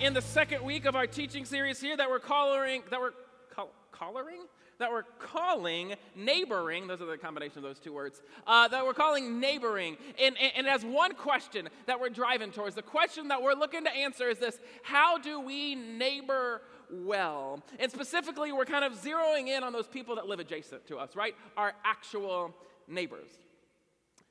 in the second week of our teaching series here that we're calling neighboring. Those are the combination of those two words. That we're calling neighboring. And it has one question that we're driving towards. The question that we're looking to answer is this: how do we neighbor well? And specifically, we're kind of zeroing in on those people that live adjacent to us, right? Our actual neighbors.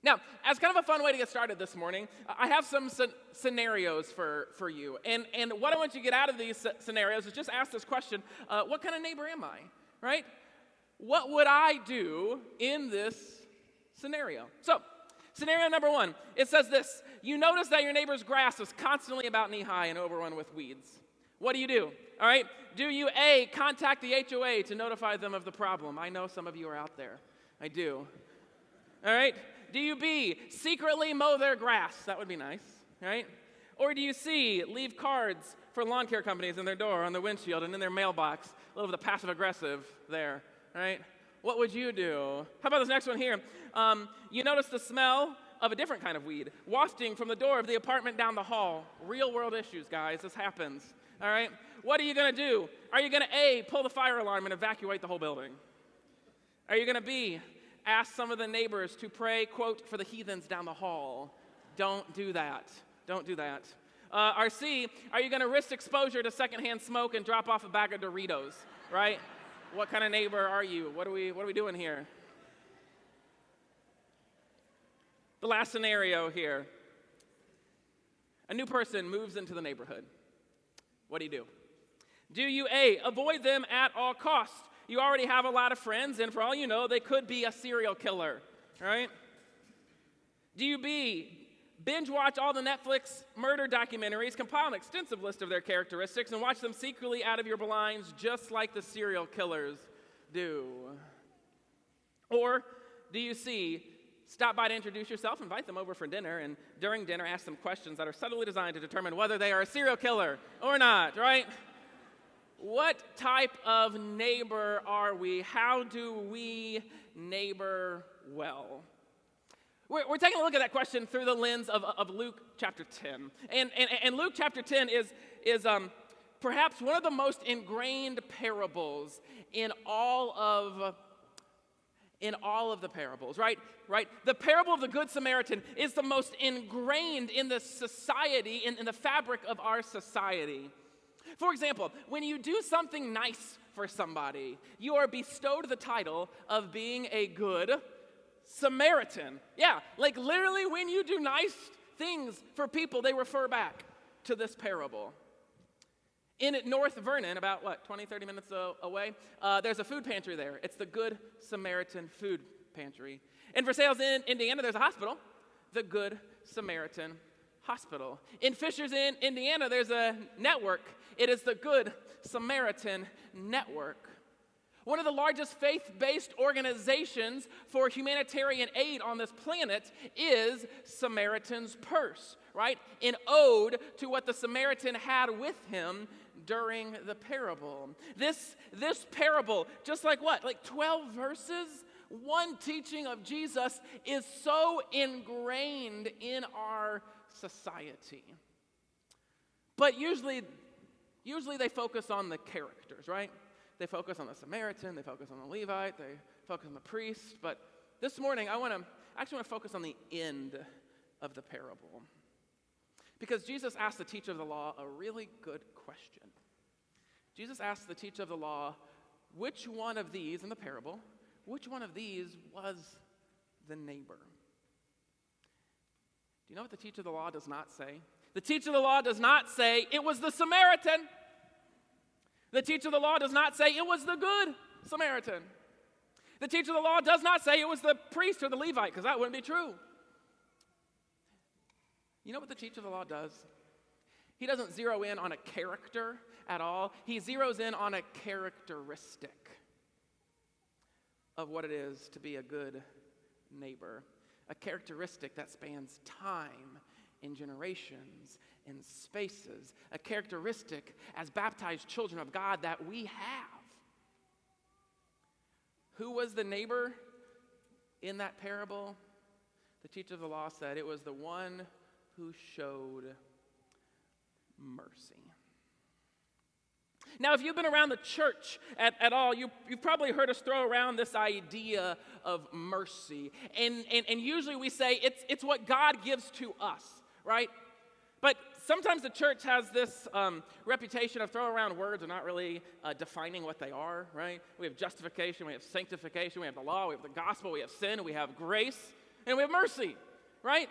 Now, as kind of a fun way to get started this morning, I have some scenarios for you. And what I want you to get out of these scenarios is just ask this question: what kind of neighbor am I, right? What would I do in this scenario? So, scenario number one, it says this: you notice that your neighbor's grass is constantly about knee-high and overrun with weeds. What do? All right? Do you, A, contact the HOA to notify them of the problem? I know some of you are out there. I do. All right? Do you, B, secretly mow their grass? That would be nice, right? Or do you, C, leave cards for lawn care companies in their door, on their windshield, and in their mailbox? A little bit of passive-aggressive there, right? What would you do? How about this next one here? You notice the smell of a different kind of weed wafting from the door of the apartment down the hall. Real-world issues, guys. This happens, all right? What are you going to do? Are you going to, A, pull the fire alarm and evacuate the whole building? Are you going to, B, ask some of the neighbors to pray, quote, for the heathens down the hall? Don't do that. Don't do that. Or C, are you going to risk exposure to secondhand smoke and drop off a bag of Doritos, right? What kind of neighbor are you? What are we doing here? The last scenario here. A new person moves into the neighborhood. What do? Do you, A, avoid them at all costs? You already have a lot of friends, and for all you know, they could be a serial killer, right? Do you, B, binge watch all the Netflix murder documentaries, compile an extensive list of their characteristics, and watch them secretly out of your blinds just like the serial killers do? Or do you, C, stop by to introduce yourself, invite them over for dinner, and during dinner ask them questions that are subtly designed to determine whether they are a serial killer or not, right? What type of neighbor are we? How do we neighbor well? We're taking a look at that question through the lens of Luke chapter 10. And Luke chapter 10 is perhaps one of the most ingrained parables in all of the parables, right? The parable of the Good Samaritan is the most ingrained in the society, in the fabric of our society. For example, when you do something nice for somebody, you are bestowed the title of being a good Samaritan. Yeah, like literally when you do nice things for people, they refer back to this parable. In North Vernon, about 20, 30 minutes away, there's a food pantry there. It's the Good Samaritan Food Pantry. In Versailles, Indiana, there's a hospital, the Good Samaritan Hospital. In Fishers, Indiana, there's a network. It is the Good Samaritan Network. One of the largest faith-based organizations for humanitarian aid on this planet is Samaritan's Purse, right? An ode to what the Samaritan had with him during the parable. This parable, just like what? Like 12 verses? One teaching of Jesus is so ingrained in our society. But usually they focus on the characters, right? They focus on the Samaritan, they focus on the Levite, they focus on the priest. But this morning, I actually want to focus on the end of the parable. Because Jesus asked the teacher of the law a really good question. Jesus asked the teacher of the law, which one of these in the parable, which one of these was the neighbor? Do you know what the teacher of the law does not say? The teacher of the law does not say it was the Samaritan. The teacher of the law does not say it was the good Samaritan. The teacher of the law does not say it was the priest or the Levite, because that wouldn't be true. You know what the teacher of the law does? He doesn't zero in on a character at all. He zeroes in on a characteristic of what it is to be a good neighbor. A characteristic that spans time and generations and spaces. A characteristic as baptized children of God that we have. Who was the neighbor in that parable? The teacher of the law said it was the one who showed mercy. Now, if you've been around the church at all, you've probably heard us throw around this idea of mercy. And usually we say it's what God gives to us, right? But sometimes the church has this reputation of throwing around words and not really defining what they are, right? We have justification, we have sanctification, we have the law, we have the gospel, we have sin, we have grace, and we have mercy, right?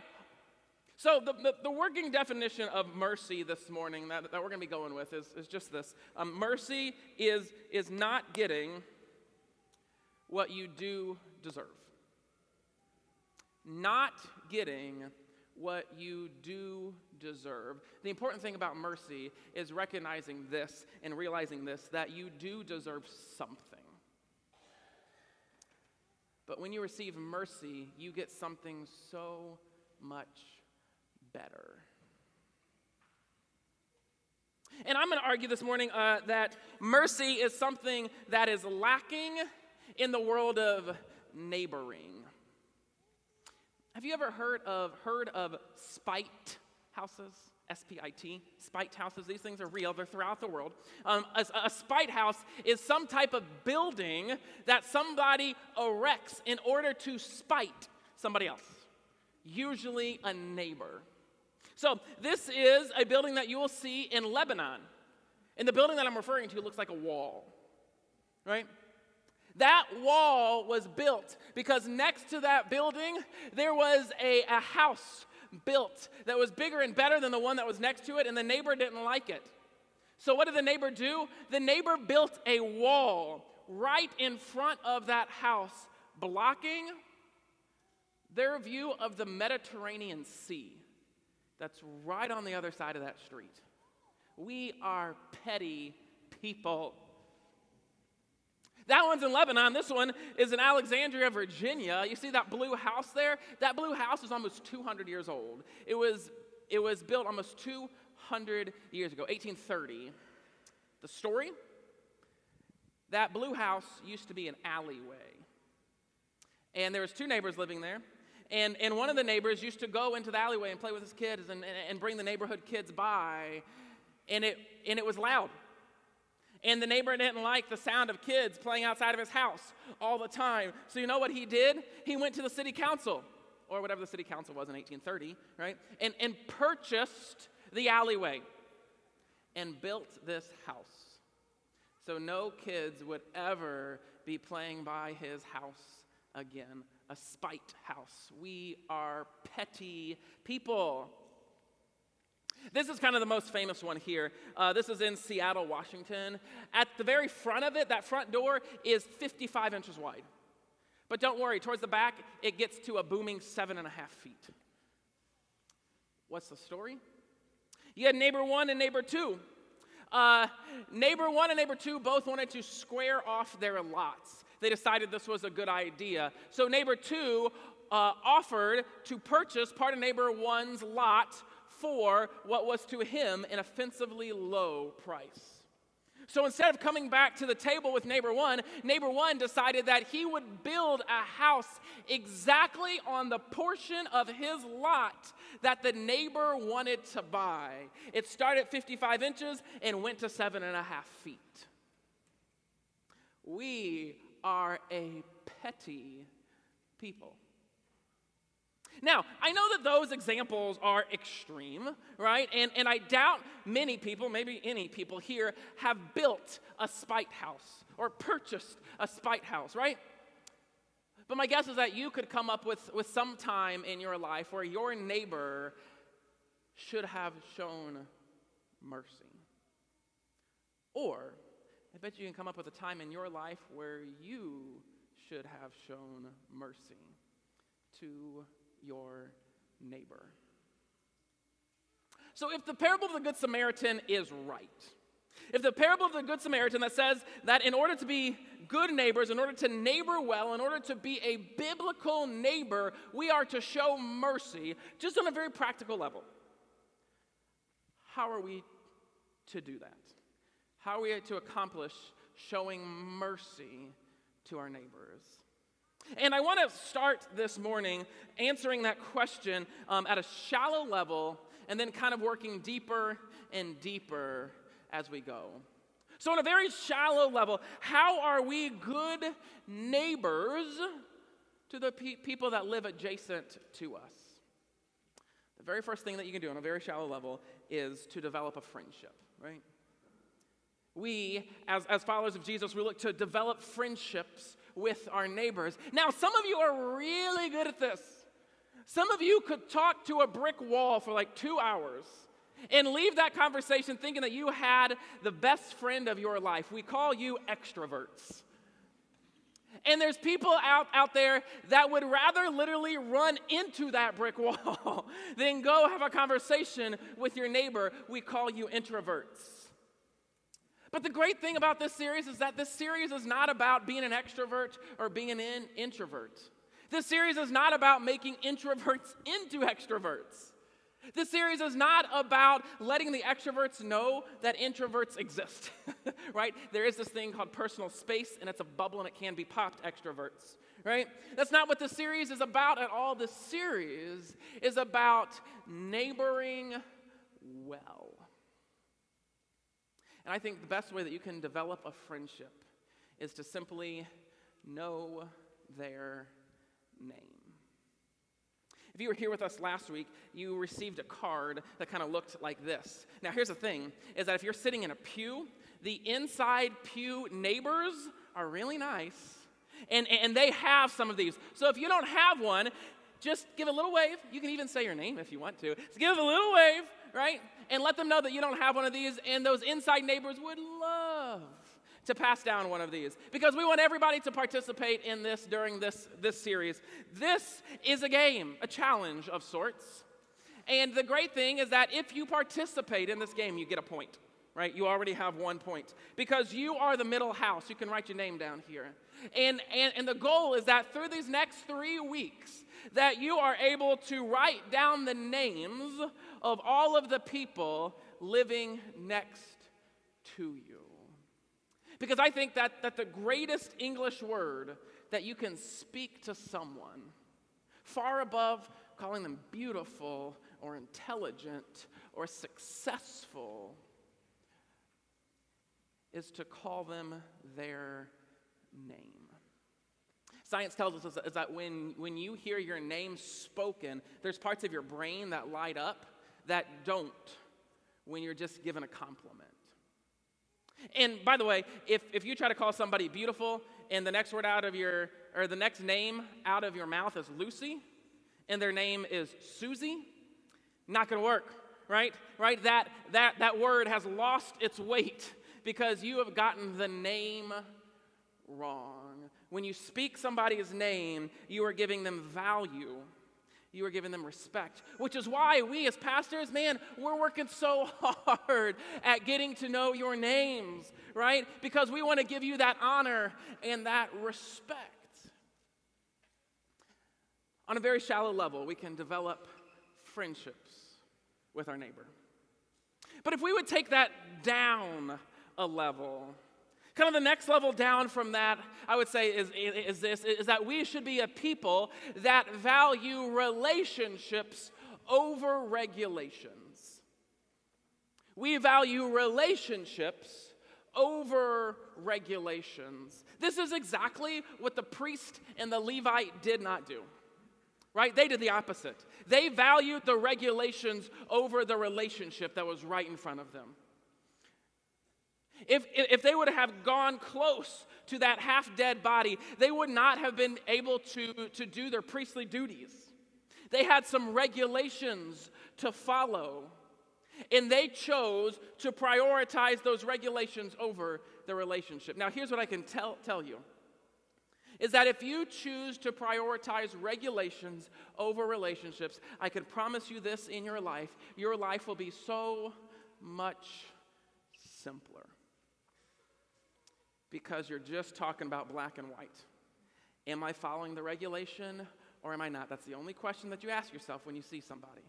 So the working definition of mercy this morning that we're going to be going with is just this. Mercy is not getting what you do deserve. Not getting what you do deserve. The important thing about mercy is recognizing this and realizing this, that you do deserve something. But when you receive mercy, you get something so much better. And I'm going to argue this morning that mercy is something that is lacking in the world of neighboring. Have you ever heard of spite houses? S-P-I-T, spite houses. These things are real. They're throughout the world. A spite house is some type of building that somebody erects in order to spite somebody else, usually a neighbor. So this is a building that you will see in Lebanon. And the building that I'm referring to looks like a wall, right? That wall was built because next to that building, there was a house built that was bigger and better than the one that was next to it, and the neighbor didn't like it. So what did the neighbor do? The neighbor built a wall right in front of that house, blocking their view of the Mediterranean Sea. That's right on the other side of that street. We are petty people. That one's in Lebanon. This one is in Alexandria, Virginia. You see that blue house there? That blue house is almost 200 years old. It was built almost 200 years ago, 1830. The story? That blue house used to be an alleyway. And there was two neighbors living there. And one of the neighbors used to go into the alleyway and play with his kids and bring the neighborhood kids by. And it was loud. And the neighbor didn't like the sound of kids playing outside of his house all the time. So you know what he did? He went to the city council, or whatever the city council was in 1830, right? And purchased the alleyway and built this house. So no kids would ever be playing by his house again. A spite house. We are petty people. This is kind of the most famous one here. This is in Seattle, Washington. At the very front of it, that front door is 55 inches wide. But don't worry, towards the back, it gets to a booming 7.5 feet. What's the story? You had neighbor one and neighbor two. Neighbor one and neighbor two both wanted to square off their lots. They decided this was a good idea. So neighbor two offered to purchase part of neighbor one's lot for what was to him an offensively low price. So instead of coming back to the table with neighbor one decided that he would build a house exactly on the portion of his lot that the neighbor wanted to buy. It started at 55 inches and went to 7.5 feet. We are a petty people. Now, I know that those examples are extreme, right? And I doubt many people, maybe any people here, have built a spite house or purchased a spite house, right? But my guess is that you could come up with some time in your life where your neighbor should have shown mercy. Or I bet you can come up with a time in your life where you should have shown mercy to your neighbor. So if the parable of the Good Samaritan is right, if the parable of the Good Samaritan that says that in order to be good neighbors, in order to neighbor well, in order to be a biblical neighbor, we are to show mercy, just on a very practical level, how are we to do that? How are we to accomplish showing mercy to our neighbors? And I want to start this morning answering that question at a shallow level and then kind of working deeper and deeper as we go. So on a very shallow level, how are we good neighbors to the people that live adjacent to us? The very first thing that you can do on a very shallow level is to develop a friendship, right? We, as followers of Jesus, we look to develop friendships with our neighbors. Now, some of you are really good at this. Some of you could talk to a brick wall for like 2 hours and leave that conversation thinking that you had the best friend of your life. We call you extroverts. And there's people out there that would rather literally run into that brick wall than go have a conversation with your neighbor. We call you introverts. But the great thing about this series is that this series is not about being an extrovert or being an introvert. This series is not about making introverts into extroverts. This series is not about letting the extroverts know that introverts exist, right? There is this thing called personal space, and it's a bubble, and it can be popped, extroverts, right? That's not what the series is about at all. The series is about neighboring well. And I think the best way that you can develop a friendship is to simply know their name. If you were here with us last week, you received a card that kind of looked like this. Now, here's the thing, is that if you're sitting in a pew, the inside pew neighbors are really nice, and they have some of these. So if you don't have one, just give a little wave. You can even say your name if you want to. Just give a little wave, right? And let them know that you don't have one of these, and those inside neighbors would love to pass down one of these, because we want everybody to participate in this during this series. This is a game, a challenge of sorts. And the great thing is that if you participate in this game, you get a point, right? You already have 1 point, because you are the middle house. You can write your name down here. And the goal is that through these next 3 weeks, that you are able to write down the names of all of the people living next to you. Because I think that the greatest English word that you can speak to someone, far above calling them beautiful or intelligent or successful, is to call them their name. Science tells us is that when you hear your name spoken, there's parts of your brain that light up that don't when you're just given a compliment. And by the way, if you try to call somebody beautiful and the next name out of your mouth is Lucy and their name is Susie, not going to work, right? Right? That word has lost its weight because you have gotten the name wrong. When you speak somebody's name, you are giving them value. You are giving them respect, which is why we as pastors, man, we're working so hard at getting to know your names, right? Because we want to give you that honor and that respect. On a very shallow level, we can develop friendships with our neighbor. But if we would take that down a level, kind of the next level down from that, I would say is that we should be a people that value relationships over regulations. We value relationships over regulations. This is exactly what the priest and the Levite did not do, right? They did the opposite. They valued the regulations over the relationship that was right in front of them. If they would have gone close to that half-dead body, they would not have been able to do their priestly duties. They had some regulations to follow, and they chose to prioritize those regulations over the relationship. Now, here's what I can tell you, is that if you choose to prioritize regulations over relationships, I can promise you this in your life will be so much simpler. Because you're just talking about black and white. Am I following the regulation or am I not? That's the only question that you ask yourself when you see somebody.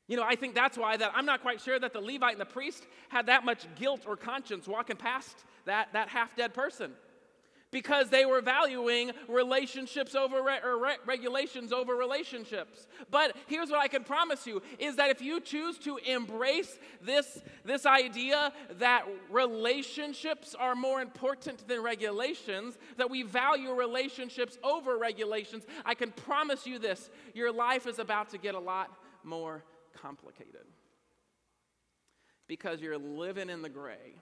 You know, I think that's why that I'm not quite sure that the Levite and the priest had that much guilt or conscience walking past that half-dead person. because they were valuing relationships over regulations over relationships. But here's what I can promise you, is that if you choose to embrace this idea that relationships are more important than regulations, that we value relationships over regulations, I can promise you this, your life is about to get a lot more complicated. Because you're living in the gray.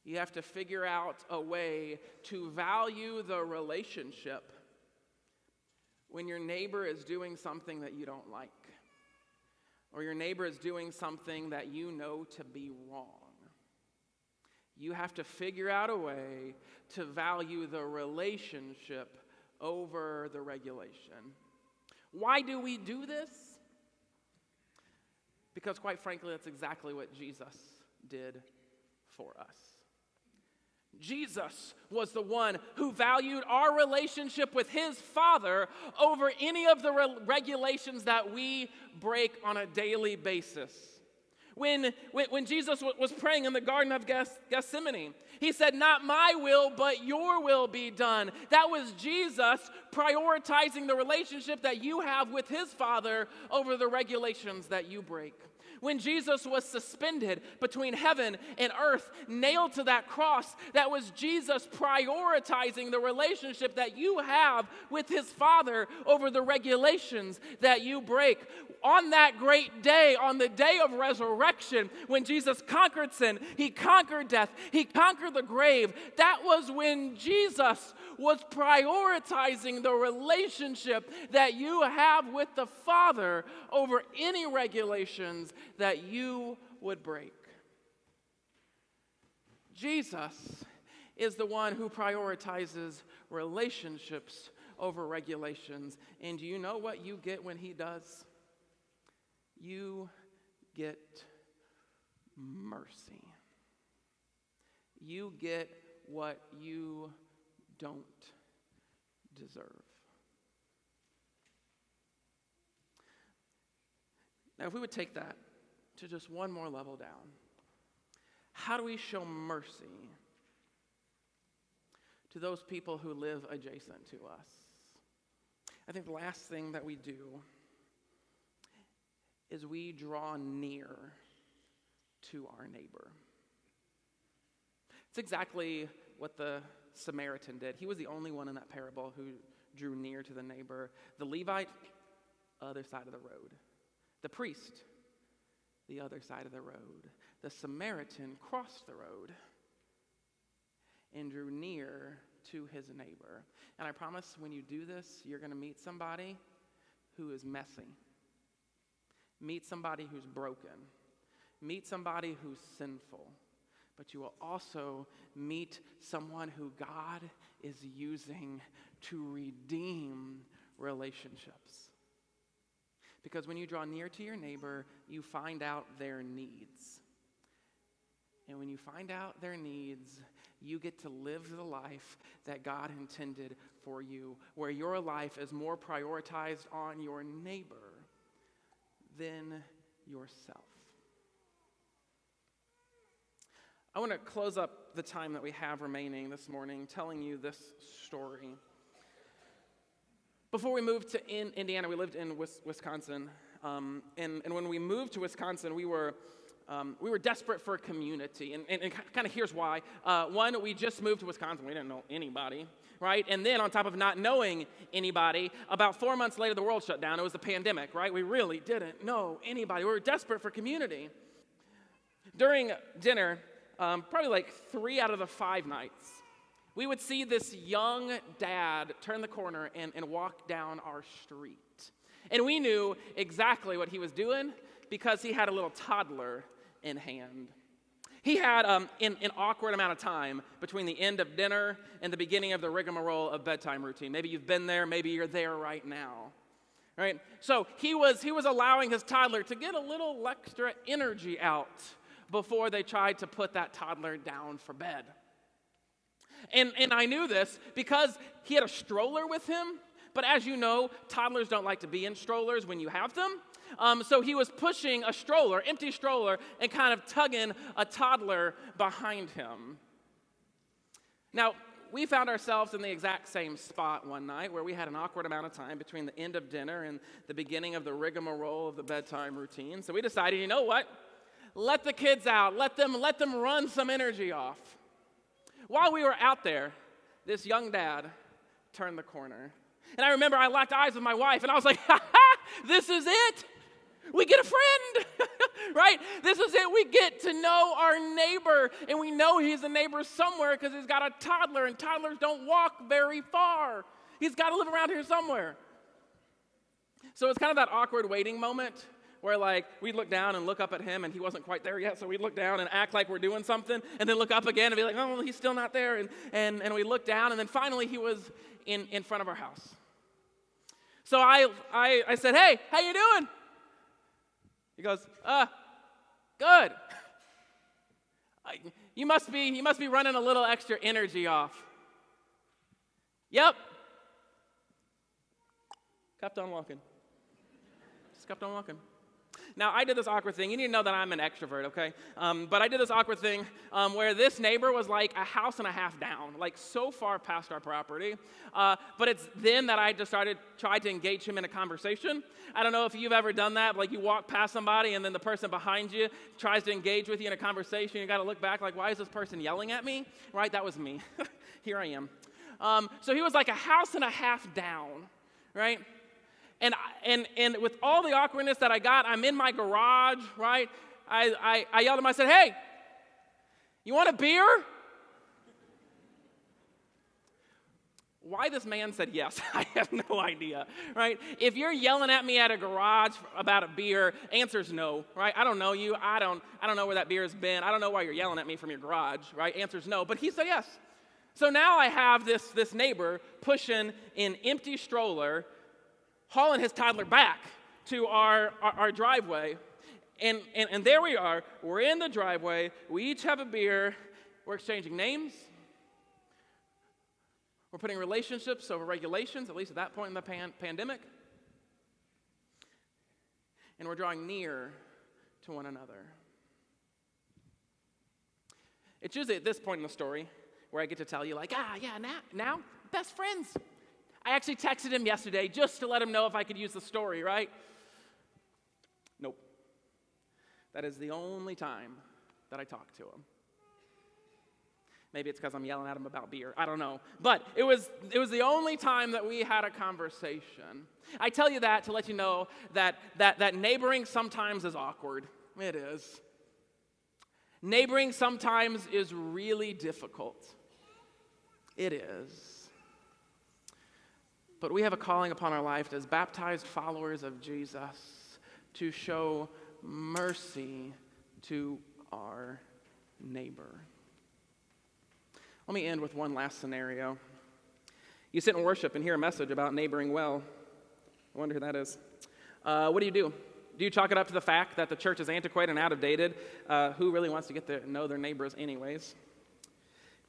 You have to figure out a way to value the relationship when your neighbor is doing something that you don't like, or your neighbor is doing something that you know to be wrong. You have to figure out a way to value the relationship over the regulation. Why do we do this? Because quite frankly, that's exactly what Jesus did for us. Jesus was the one who valued our relationship with his Father over any of the regulations that we break on a daily basis. When Jesus was praying in the Garden of Gethsemane, he said, "Not my will, but your will be done." That was Jesus prioritizing the relationship that you have with his Father over the regulations that you break. When Jesus was suspended between heaven and earth, nailed to that cross, that was Jesus prioritizing the relationship that you have with his Father over the regulations that you break. On that great day, on the day of resurrection, when Jesus conquered sin, he conquered death, he conquered the grave, that was when Jesus was prioritizing the relationship that you have with the Father over any regulations that you would break. Jesus is the one who prioritizes relationships over regulations. And do you know what you get when he does? You get mercy. You get what you don't deserve. Now, if we would take that to just one more level down, how do we show mercy to those people who live adjacent to us? I think the last thing that we do is we draw near to our neighbor. It's exactly what the Samaritan did. He was the only one in that parable who drew near to the neighbor. The Levite, other side of the road. The priest, the other side of the road. The Samaritan crossed the road and drew near to his neighbor. And I promise when you do this, you're going to meet somebody who is messy. Meet somebody who's broken. Meet somebody who's sinful. But you will also meet someone who God is using to redeem relationships. Because when you draw near to your neighbor, you find out their needs. And when you find out their needs, you get to live the life that God intended for you, where your life is more prioritized on your neighbor than yourself. I want to close up the time that we have remaining this morning telling you this story. Before we moved to Indiana, we lived in Wisconsin, and when we moved to Wisconsin, we were desperate for a community, and kind of here's why. One, we just moved to Wisconsin. We didn't know anybody, right? And then on top of not knowing anybody, about 4 months later, the world shut down. It was the pandemic, right? We really didn't know anybody. We were desperate for community. During dinner, probably like 3 out of the 5 nights, we would see this young dad turn the corner and walk down our street. And we knew exactly what he was doing because he had a little toddler in hand. He had an awkward amount of time between the end of dinner and the beginning of the rigmarole of bedtime routine. Maybe you've been there, maybe you're there right now. Right? So he was allowing his toddler to get a little extra energy out before they tried to put that toddler down for bed. And I knew this because he had a stroller with him, but as you know, toddlers don't like to be in strollers when you have them. So he was pushing a stroller, empty stroller, and kind of tugging a toddler behind him. Now, we found ourselves in the exact same spot one night where we had an awkward amount of time between the end of dinner and the beginning of the rigmarole of the bedtime routine. So we decided, you know what? Let the kids out. Let them run some energy off. While we were out there, this young dad turned the corner. And I remember I locked eyes with my wife, and I was like, ha ha, this is it. We get a friend, right? This is it. We get to know our neighbor, and we know he's a neighbor somewhere because he's got a toddler, and toddlers don't walk very far. He's got to live around here somewhere. So it's kind of that awkward waiting moment where, like, we'd look down and look up at him, and he wasn't quite there yet, so we'd look down and act like we're doing something, and then look up again and be like, oh, he's still not there, and we look down, and then finally he was in front of our house. So I said, hey, how you doing? He goes, good. You must be running a little extra energy off. Yep. Kept on walking. Just kept on walking. Now, I did this awkward thing. You need to know that I'm an extrovert, okay? But I did this awkward thing where this neighbor was like a house and a half down, like so far past our property. But it's then that I just tried to engage him in a conversation. I don't know if you've ever done that, like you walk past somebody and then the person behind you tries to engage with you in a conversation. You got to look back like, why is this person yelling at me? Right, that was me. Here I am. So he was like a house and a half down, right? And with all the awkwardness that I got, I'm in my garage, right? I yelled at him, I said, hey, you want a beer? Why this man said yes, I have no idea, right? If you're yelling at me at a garage about a beer, answer's no, right? I don't know you. I don't know where that beer has been. I don't know why you're yelling at me from your garage, right? Answer's no, but he said yes. So now I have this neighbor pushing an empty stroller, hauling his toddler back to our driveway. And there we are. We're in the driveway. We each have a beer. We're exchanging names. We're putting relationships over regulations, at least at that point in the pandemic. And we're drawing near to one another. It's usually at this point in the story where I get to tell you, like, now, best friends. I actually texted him yesterday just to let him know if I could use the story, right? Nope. That is the only time that I talk to him. Maybe it's because I'm yelling at him about beer. I don't know. But it was the only time that we had a conversation. I tell you that to let you know that neighboring sometimes is awkward. It is. Neighboring sometimes is really difficult. It is. But we have a calling upon our life as baptized followers of Jesus to show mercy to our neighbor. Let me end with one last scenario. You sit and worship and hear a message about neighboring well. I wonder who that is. What do? Do you chalk it up to the fact that the church is antiquated and outdated? Who really wants to get to know their neighbors anyways?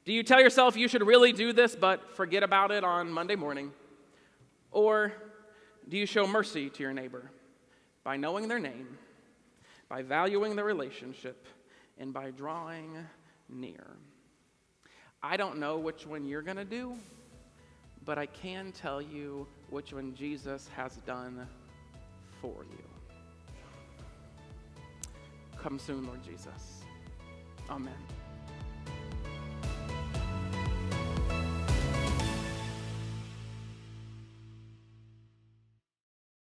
Do you tell yourself you should really do this but forget about it on Monday morning? Or do you show mercy to your neighbor by knowing their name, by valuing the relationship, and by drawing near? I don't know which one you're going to do, but I can tell you which one Jesus has done for you. Come soon, Lord Jesus. Amen.